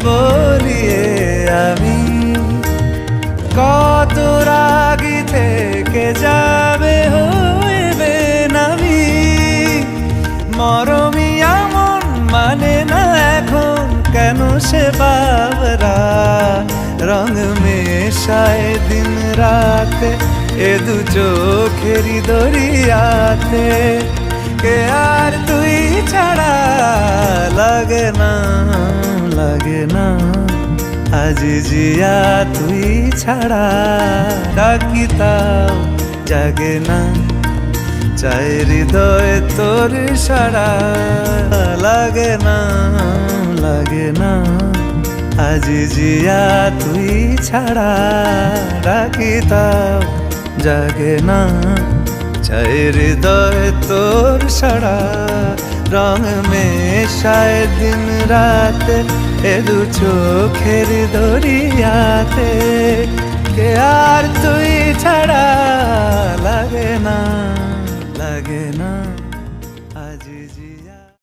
বলিয়ে আমি কত রাগি থেকে যাবে হইবে নামি মরমি এমন মানে না এখন কেন সে বাবরা রং মেশায় দিন রাতে এ দু চোখেরই দরিয়াতে কে আর তুই ছাড়া লাগে না আজ জিয়া তুই ছাড়া ডাকি তাও জাগে না চাই হৃদয় তোর সারা লাগে না আজ জিয়া তুই ছাড়া ডাকি তাও জাগে না চাই হৃদয় তোর সারা রং মেশায় দিন রাতে এ দু চোখের দরিয়াতে কে